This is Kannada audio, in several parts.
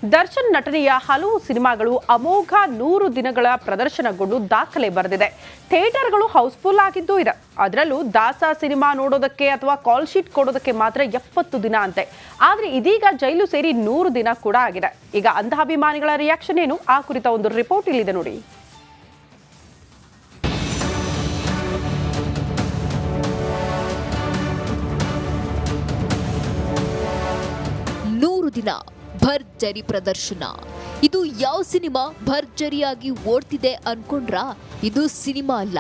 ದರ್ಶನ್ ನಟನೆಯ ಹಲವು ಸಿನಿಮಾಗಳು ಅಮೋಘ 100 ದಿನಗಳ ಪ್ರದರ್ಶನಗೊಂಡು ದಾಖಲೆ ಬರೆದಿದೆ. ಥಿಯೇಟರ್ಗಳು ಹೌಸ್ಫುಲ್ ಆಗಿದ್ದೂ ಇದೆ. ಅದರಲ್ಲೂ ದಾಸ ಸಿನಿಮಾ ನೋಡೋದಕ್ಕೆ ಅಥವಾ ಕಾಲ್ ಶೀಟ್ ಕೊಡೋದಕ್ಕೆ ಮಾತ್ರ 70 ದಿನ ಅಂತೆ. ಆದರೆ ಇದೀಗ ಜೈಲು ಸೇರಿ 100 ದಿನ ಕೂಡ ಆಗಿದೆ. ಈಗ ಅಂಧ ಅಭಿಮಾನಿಗಳ ರಿಯಾಕ್ಷನ್ ಏನು, ಆ ಕುರಿತ ಒಂದು ರಿಪೋರ್ಟ್ ಇಲ್ಲಿದೆ ನೋಡಿ. ದಿನ ಭರ್ಜರಿ ಪ್ರದರ್ಶನ. ಇದು ಯಾವ ಸಿನಿಮಾ ಭರ್ಜರಿಯಾಗಿ ಓಡ್ತಿದೆ ಅನ್ಕೊಂಡ್ರ? ಇದು ಸಿನಿಮಾ ಅಲ್ಲ.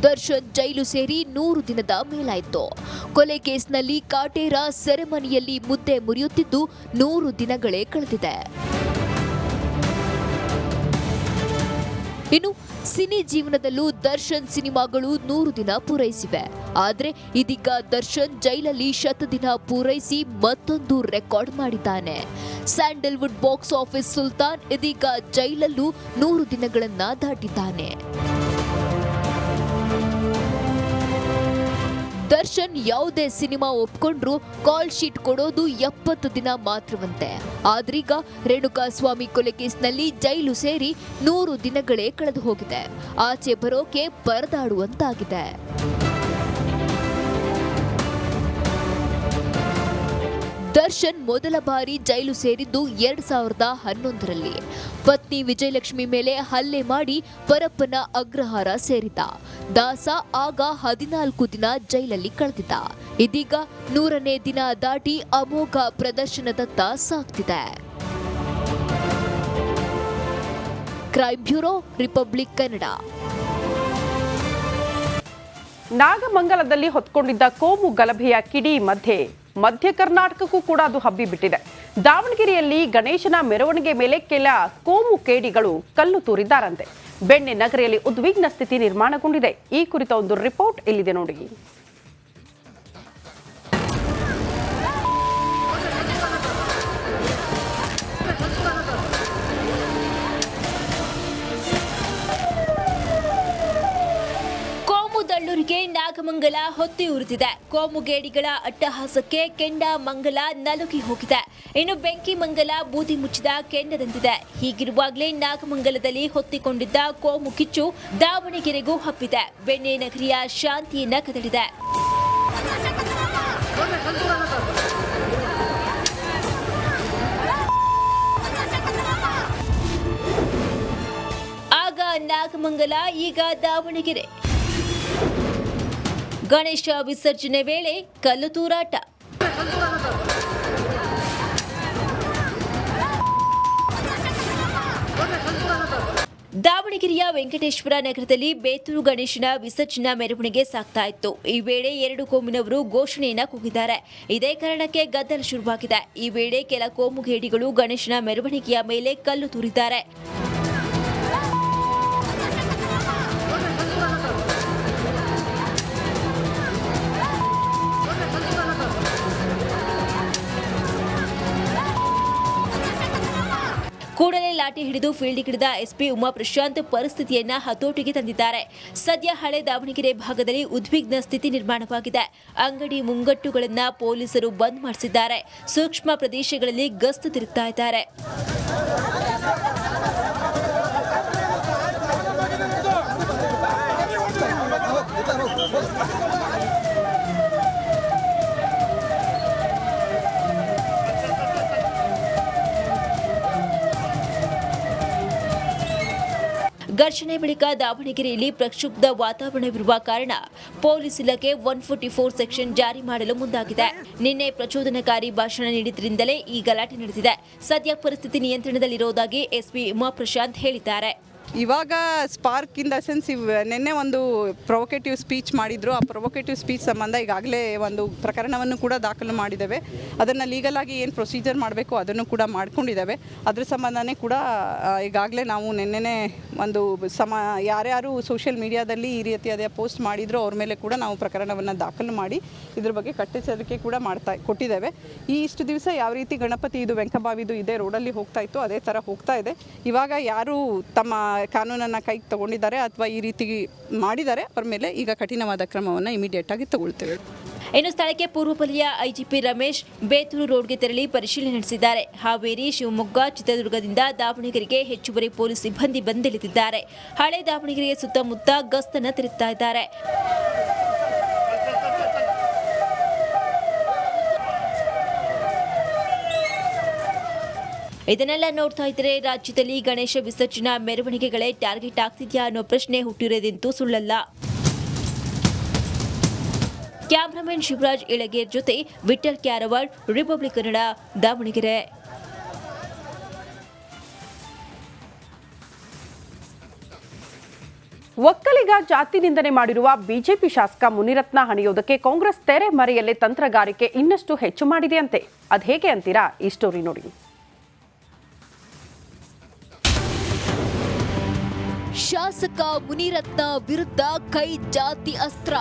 ದರ್ಶನ್ ಜೈಲು ಸೇರಿ 100 ದಿನದ ಮೇಲಾಯ್ತು. ಕೊಲೆ ಕೇಸ್ನಲ್ಲಿ ಕಾಟೇರ ಸೆರೆಮನಿಯಲ್ಲಿ ಮುದ್ದೆ ಮುರಿಯುತ್ತಿದ್ದು 100 ದಿನಗಳೇ ಕಳೆದಿದೆ. ಇನ್ನು ಸಿನಿ ಜೀವನದಲ್ಲೂ ದರ್ಶನ್ ಸಿನಿಮಾಗಳು 100 ದಿನ ಪೂರೈಸಿವೆ. ಆದ್ರೆ ಇದೀಗ ದರ್ಶನ್ ಜೈಲಲ್ಲಿ 100 ದಿನ ಪೂರೈಸಿ ಮತ್ತೊಂದು ರೆಕಾರ್ಡ್ ಮಾಡಿದ್ದಾನೆ. ಸ್ಯಾಂಡಲ್ವುಡ್ ಬಾಕ್ಸ್ ಆಫೀಸ್ ಸುಲ್ತಾನ್ ಇದೀಗ ಜೈಲಲ್ಲೂ 100 ದಿನಗಳನ್ನ ದಾಟಿದ್ದಾನೆ. ದರ್ಶನ್ ಯಾವುದೇ ಸಿನಿಮಾ ಒಪ್ಕೊಂಡ್ರು ಕಾಲ್ ಶೀಟ್ ಕೊಡೋದು 70 ದಿನ ಮಾತ್ರವಂತೆ. ಆದ್ರೀಗ ರೇಣುಕಾಸ್ವಾಮಿ ಕೊಲೆ ಕೇಸ್ನಲ್ಲಿ ಜೈಲು ಸೇರಿ 100 ದಿನಗಳೇ ಕಳೆದು ಹೋಗಿದೆ. ಆಚೆ ಬರೋಕೆ ಪರದಾಡುವಂತಾಗಿದೆ. ದರ್ಶನ್ ಮೊದಲ ಬಾರಿ ಜೈಲು ಸೇರಿದ್ದು 2011ರಲ್ಲಿ. ಪತ್ನಿ ವಿಜಯಲಕ್ಷ್ಮಿ ಮೇಲೆ ಹಲ್ಲೆ ಮಾಡಿ ಪರಪ್ಪನ ಅಗ್ರಹಾರ ಸೇರಿದ. ದಾಸ ಆಗ 14 ದಿನ ಜೈಲಲ್ಲಿ ಕಳೆದಿದ್ದ. ಇದೀಗ 100ನೇ ದಿನ ದಾಟಿ ಅಮೋಘ ಪ್ರದರ್ಶನದತ್ತ ಸಾಗ್ತಿದೆ. Crime bureau, republic Kannada. ನಾಗಮಂಗಲದಲ್ಲಿ ಹೊತ್ಕೊಂಡಿದ್ದ ಕೋಮು ಗಲಭೆಯ ಕಿಡಿ ಮಧ್ಯ ಕರ್ನಾಟಕಕ್ಕೂ ಕೂಡ ಅದು ಹಬ್ಬಿ ಬಿಟ್ಟಿದೆ. ದಾವಣಗೆರೆಯಲ್ಲಿ ಗಣೇಶನ ಮೆರವಣಿಗೆ ಮೇಲೆ ಕೆಲ ಕೋಮು ಕೇಡಿಗಳು ಕಲ್ಲು ತೂರಿದ್ದಾರಂತೆ. ಬೆಣ್ಣೆ ನಗರಿಯಲ್ಲಿ ಉದ್ವಿಗ್ನ ಸ್ಥಿತಿ ನಿರ್ಮಾಣಗೊಂಡಿದೆ. ಈ ಕುರಿತ ಒಂದು ರಿಪೋರ್ಟ್ ಇಲ್ಲಿದೆ ನೋಡಿ. ದಳ್ಳೂರಿಗೆ ನಾಗಮಂಗಲ ಹೊತ್ತಿ ಉರಿದಿದೆ. ಕೋಮುಗೇಡಿಗಳ ಅಟ್ಟಹಾಸಕ್ಕೆ ಕೆಂಡ ಮಂಗಲ ನಲುಗಿ ಹೋಗಿದೆ. ಇನ್ನು ಬೆಂಕಿ ಮಂಗಲ ಬೂದಿ ಮುಚ್ಚಿದ ಕೆಂಡದಂತಿದೆ. ಹೀಗಿರುವಾಗಲೇ ನಾಗಮಂಗಲದಲ್ಲಿ ಹೊತ್ತಿಕೊಂಡಿದ್ದ ಕೋಮು ಕಿಚ್ಚು ದಾವಣಗೆರೆಗೂ ಹಬ್ಬಿದೆ. ಬೆಣ್ಣೆ ನಗರಿಯ ಶಾಂತಿಯನ್ನ ಕದಡಿದೆ. ಆಗ ನಾಗಮಂಗಲ, ಈಗ ದಾವಣಗೆರೆ. ಗಣೇಶ ವಿಸರ್ಜನೆ ವೇಳೆ ಕಲ್ಲು ತೂರಾಟ. ದಾವಣಗೆರೆಯ ವೆಂಕಟೇಶ್ವರ ನಗರದಲ್ಲಿ ಬೇತೂರು ಗಣೇಶನ ವಿಸರ್ಜನಾ ಮೆರವಣಿಗೆ ಸಾಗ್ತಾ ಇತ್ತು. ಈ ವೇಳೆ 2 ಕೋಮಿನವರು ಘೋಷಣೆಯನ್ನ ಕೂಗಿದ್ದಾರೆ. ಇದೇ ಕಾರಣಕ್ಕೆ ಗದ್ದಲ ಶುರುವಾಗಿದೆ. ಈ ವೇಳೆ ಕೆಲ ಕೋಮುಗೇಡಿಗಳು ಗಣೇಶನ ಮೆರವಣಿಗೆಯ ಮೇಲೆ ಕಲ್ಲು ತೂರಿದ್ದಾರೆ. ಕೂಡಲೇ ಲಾಠಿ ಹಿಡಿದು ಫೀಲ್ಡ್ಗಿಳಿದ ಎಸ್ಪಿ ಉಮಾ ಪ್ರಶಾಂತ್ ಪರಿಸ್ಥಿತಿಯನ್ನ ಹತೋಟಿಗೆ ತಂದಿದ್ದಾರೆ. ಸದ್ಯ ಹಳೆ ದಾವಣಗೆರೆ ಭಾಗದಲ್ಲಿ ಉದ್ವಿಗ್ನ ಸ್ಥಿತಿ ನಿರ್ಮಾಣವಾಗಿದೆ. ಅಂಗಡಿ ಮುಂಗಟ್ಟುಗಳನ್ನ ಪೊಲೀಸರು ಬಂದ್ ಮಾಡಿಸಿದ್ದಾರೆ. ಸೂಕ್ಷ್ಮ ಪ್ರದೇಶಗಳಲ್ಲಿ ಗಸ್ತು ತಿರುಗ್ತಾ ಇದ್ದಾರೆ. ಘರ್ಷಣೆ ಬಳಿಕ ದಾವಣಗೆರೆಯಲ್ಲಿ ಪ್ರಕ್ಷುಬ್ಧ ವಾತಾವರಣವಿರುವ ಕಾರಣ ಪೊಲೀಸ್ ಇಲಾಖೆ 144 ಸೆಕ್ಷನ್ ಜಾರಿ ಮಾಡಲು ಮುಂದಾಗಿದೆ. ನಿನ್ನೆ ಪ್ರಚೋದನಕಾರಿ ಭಾಷಣ ನೀಡಿದ್ರಿಂದಲೇ ಈ ಗಲಾಟೆ ನಡೆದಿದೆ. ಸದ್ಯ ಪರಿಸ್ಥಿತಿ ನಿಯಂತ್ರಣದಲ್ಲಿರುವುದಾಗಿ ಎಸ್ಪಿ ಉಮಾ ಪ್ರಶಾಂತ್ ಹೇಳಿದ್ದಾರೆ. ಇವಾಗ ಸ್ಪಾರ್ಕ್ ಇನ್ ದ ಸೆನ್ಸ್ ನಿನ್ನೆ ಒಂದು ಪ್ರೊವೊಕೇಟಿವ್ ಸ್ಪೀಚ್ ಮಾಡಿದ್ರು. ಆ ಪ್ರೊವೊಕೇಟಿವ್ ಸ್ಪೀಚ್ ಸಂಬಂಧ ಈಗಾಗಲೇ ಒಂದು ಪ್ರಕರಣವನ್ನು ಕೂಡ ದಾಖಲು ಮಾಡಿದ್ದೇವೆ. ಅದನ್ನು ಲೀಗಲ್ ಆಗಿ ಏನು ಪ್ರೊಸೀಜರ್ ಮಾಡಬೇಕು ಅದನ್ನು ಕೂಡ ಮಾಡ್ಕೊಂಡಿದ್ದೇವೆ. ಅದ್ರ ಸಂಬಂಧನೇ ಕೂಡ ಈಗಾಗಲೇ ನಾವು ನಿನ್ನೆನೇ ಒಂದು ಯಾರ್ಯಾರು ಸೋಷಿಯಲ್ ಮೀಡಿಯಾದಲ್ಲಿ ಈ ರೀತಿಯಾದ ಪೋಸ್ಟ್ ಮಾಡಿದ್ರು ಅವ್ರ ಮೇಲೆ ಕೂಡ ನಾವು ಪ್ರಕರಣವನ್ನು ದಾಖಲು ಮಾಡಿ ಇದ್ರ ಬಗ್ಗೆ ಕಟ್ಟೆಚ್ಚರಿಕೆ ಕೂಡ ಕೊಟ್ಟಿದ್ದೇವೆ. ಇಷ್ಟು ದಿವಸ ಯಾವ ರೀತಿ ಗಣಪತಿ ಇದು ವೆಂಕಬಾವಿದು ಇದೇ ರೋಡಲ್ಲಿ ಹೋಗ್ತಾ ಇತ್ತು ಅದೇ ಥರ ಹೋಗ್ತಾ ಇದೆ. ಇವಾಗ ಯಾರು ತಮ್ಮ ಕಾನೂನನ್ನು ಕೈಗೆ ತಗೊಂಡಿದ್ದಾರೆ ಅಥವಾ ಈ ರೀತಿ ಮಾಡಿದ್ದಾರೆ ಅವ್ರ ಮೇಲೆ ಈಗ ಕಠಿಣವಾದ ಕ್ರಮವನ್ನು ಇಮಿಡಿಯೇಟ್ ಆಗಿ ತಗೊಳ್ತೇವೆ. ಇನ್ನು ಸ್ಥಳಕ್ಕೆ ಪೂರ್ವಪಲ್ಲಿಯ ಐಜಿಪಿ ರಮೇಶ್ ಬೇತೂರು ರೋಡ್ಗೆ ತೆರಳಿ ಪರಿಶೀಲನೆ ನಡೆಸಿದ್ದಾರೆ. ಹಾವೇರಿ, ಶಿವಮೊಗ್ಗ, ಚಿತ್ರದುರ್ಗದಿಂದ ದಾವಣಗೆರೆಗೆ ಹೆಚ್ಚುವರಿ ಪೊಲೀಸ್ ಸಿಬ್ಬಂದಿ ಬಂದಿಳಿದಿದ್ದಾರೆ. ಹಳೆ ದಾವಣಗೆರೆಯ ಸುತ್ತಮುತ್ತ ಗಸ್ತನ್ನ ತಿರುತ್ತಾ ಇದ್ದಾರೆ. ಇದನ್ನೆಲ್ಲ ನೋಡ್ತಾ ಇದ್ರೆ ರಾಜ್ಯದಲ್ಲಿ ಗಣೇಶ ವಿಸರ್ಜನಾ ಮೆರವಣಿಗೆಗಳೇ ಟಾರ್ಗೆಟ್ ಆಗ್ತಿದ್ಯಾ ಅನ್ನೋ ಪ್ರಶ್ನೆ ಹುಟ್ಟಿರೋದಂತೂ ಸುಳ್ಳಲ್ಲ. ಕ್ಯಾಮರಾಮನ್ ಶಿವರಾಜ್ ಇಳಗೇರ್ ಜೊತೆ ವಿಠಲ್ ಕ್ಯಾರವಾಡ್, ರಿಪಬ್ಲಿಕ್ ಕನ್ನಡ, ದಾವಣಗೆರೆ. ಒಕ್ಕಲಿಗ ಜಾತಿ ನಿಂದನೆ ಮಾಡಿರುವ ಬಿಜೆಪಿ ಶಾಸಕ ಮುನಿರತ್ನ ಹಣಿಯೋದಕ್ಕೆ ಕಾಂಗ್ರೆಸ್ ತೆರೆ ಮರೆಯಲ್ಲೇ ತಂತ್ರಗಾರಿಕೆ ಇನ್ನಷ್ಟು ಹೆಚ್ಚು ಮಾಡಿದೆಯಂತೆ. ಅದು ಹೇಗೆ ಅಂತೀರಾ? ಈ ಸ್ಟೋರಿ ನೋಡಿ. ಶಾಸಕ ಮುನಿರತ್ನ ವಿರುದ್ಧ ಕೈ ಜಾತಿ ಅಸ್ತ್ರ.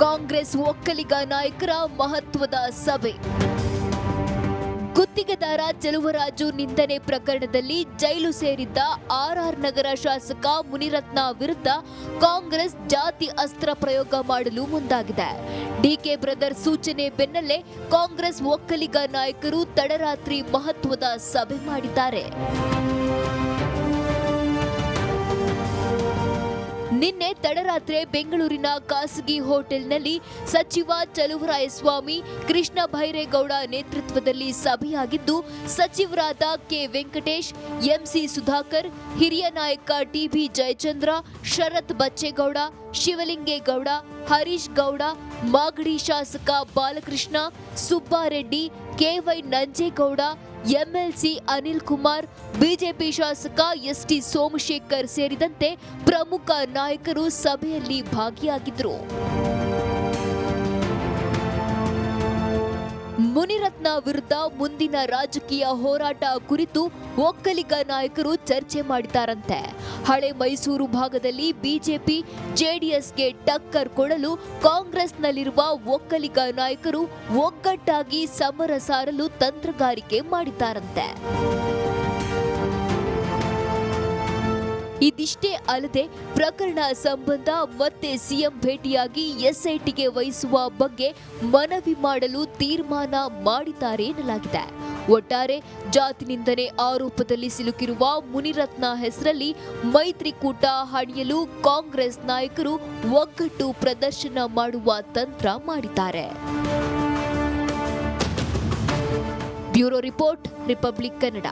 ಕಾಂಗ್ರೆಸ್ ಒಕ್ಕಲಿಗ ನಾಯಕರ ಮಹತ್ವದ ಸಭೆ. ಗುತ್ತಿಗೆದಾರ ಚೆಲುವರಾಜು ನಿಂದನೆ ಪ್ರಕರಣದಲ್ಲಿ ಜೈಲು ಸೇರಿದ್ದ ಆರ್ಆರ್ ನಗರ ಶಾಸಕ ಮುನಿರತ್ನ ವಿರುದ್ಧ ಕಾಂಗ್ರೆಸ್ ಜಾತಿ ಅಸ್ತ್ರ ಪ್ರಯೋಗ ಮಾಡಲು ಮುಂದಾಗಿದೆ. ಡಿಕೆ ಬ್ರದರ್ ಸೂಚನೆ ಬೆನ್ನಲ್ಲೇ ಕಾಂಗ್ರೆಸ್ ಒಕ್ಕಲಿಗ ನಾಯಕರು ತಡರಾತ್ರಿ ಮಹತ್ವದ ಸಭೆ ಮಾಡಿದ್ದಾರೆ. ನಿನ್ನೆ ತಡರಾತ್ರಿ ಬೆಂಗಳೂರಿನ ಖಾಸಗಿ ಹೋಟೆಲ್ನಲ್ಲಿ ಸಚಿವ ಚಲುವರಾಯಸ್ವಾಮಿ, ಕೃಷ್ಣ ಭೈರೇಗೌಡ ನೇತೃತ್ವದಲ್ಲಿ ಸಭೆಯಾಗಿದ್ದು, ಸಚಿವರಾದ ಕೆ ವೆಂಕಟೇಶ್, ಎಂಸಿ ಸುಧಾಕರ್, ಹಿರಿಯ ನಾಯಕ ಟಿಬಿ ಜಯಚಂದ್ರ, ಶರತ್ ಬಚ್ಚೇಗೌಡ, ಶಿವಲಿಂಗೇಗೌಡ, ಹರೀಶ್ ಗೌಡ, ಮಾಗಡಿ ಶಾಸಕ Balakrishna, Subbareddy, KY Nanjegowda, MLC Anil Kumar, BJP ಶಾಸಕ ಎಸ್ಟಿ ಸೋಮಶೇಖರ್ ಸೇರಿದಂತೆ ಪ್ರಮುಖ ನಾಯಕರು ಸಭೆಯಲ್ಲಿ ಭಾಗಿಯಾಗಿದ್ದರು. ಮುನಿರತ್ನ ವಿರುದ್ಧ ಮುಂದಿನ ರಾಜಕೀಯ ಹೋರಾಟ ಕುರಿತು ಒಕ್ಕಲಿಗ ನಾಯಕರು ಚರ್ಚೆ ಮಾಡಿದ್ದಾರಂತೆ. ಹಳೆ ಮೈಸೂರು ಭಾಗದಲ್ಲಿ ಬಿಜೆಪಿ ಜೆಡಿಎಸ್ಗೆ ಟಕ್ಕರ್ ಕೊಡಲು ಕಾಂಗ್ರೆಸ್ನಲ್ಲಿರುವ ಒಕ್ಕಲಿಗ ನಾಯಕರು ಒಗ್ಗಟ್ಟಾಗಿ ಸಮರ ಸಾರಲು ತಂತ್ರಗಾರಿಕೆ ಮಾಡಿದ್ದಾರಂತೆ. ಇದಿಷ್ಟೇ ಅಲ್ಲದೆ ಪ್ರಕರಣ ಸಂಬಂಧ ಮತ್ತೆ ಸಿಎಂ ಭೇಟಿಯಾಗಿ ಎಸ್ಐಟಿಗೆ ವಹಿಸುವ ಬಗ್ಗೆ ಮನವಿ ಮಾಡಲು ತೀರ್ಮಾನ ಮಾಡಿದ್ದಾರೆ ಎನ್ನಲಾಗಿದೆ. ಒಟ್ಟಾರೆ ಜಾತಿ ನಿಂದನೆ ಆರೋಪದಲ್ಲಿ ಸಿಲುಕಿರುವ ಮುನಿರತ್ನ ಹೆಸರಲ್ಲಿ ಮೈತ್ರಿಕೂಟ ಹಣಿಯಲು ಕಾಂಗ್ರೆಸ್ ನಾಯಕರು ಒಗ್ಗಟ್ಟು ಪ್ರದರ್ಶನ ಮಾಡುವ ತಂತ್ರ ಮಾಡಿದ್ದಾರೆ. Bureau report, republic Kannada.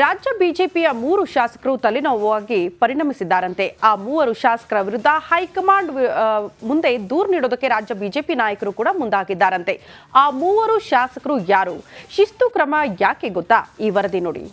ರಾಜ್ಯ ಬಿಜೆಪಿಯ 3 ಶಾಸಕರು ತಲೆನೋವಾಗಿ ಪರಿಣಮಿಸಿದ್ದಾರಂತೆ. ಆ 3 ಶಾಸಕರ ವಿರುದ್ಧ ಹೈಕಮಾಂಡ್ ಮುಂದೆ ದೂರು ನೀಡೋದಕ್ಕೆ ರಾಜ್ಯ ಬಿಜೆಪಿ ನಾಯಕರು ಕೂಡ ಮುಂದಾಗಿದ್ದಾರಂತೆ. ಆ 3 ಶಾಸಕರು ಯಾರು? ಶಿಸ್ತು ಕ್ರಮ ಯಾಕೆ ಗೊತ್ತಾ? ಈ ವರದಿ ನೋಡಿ.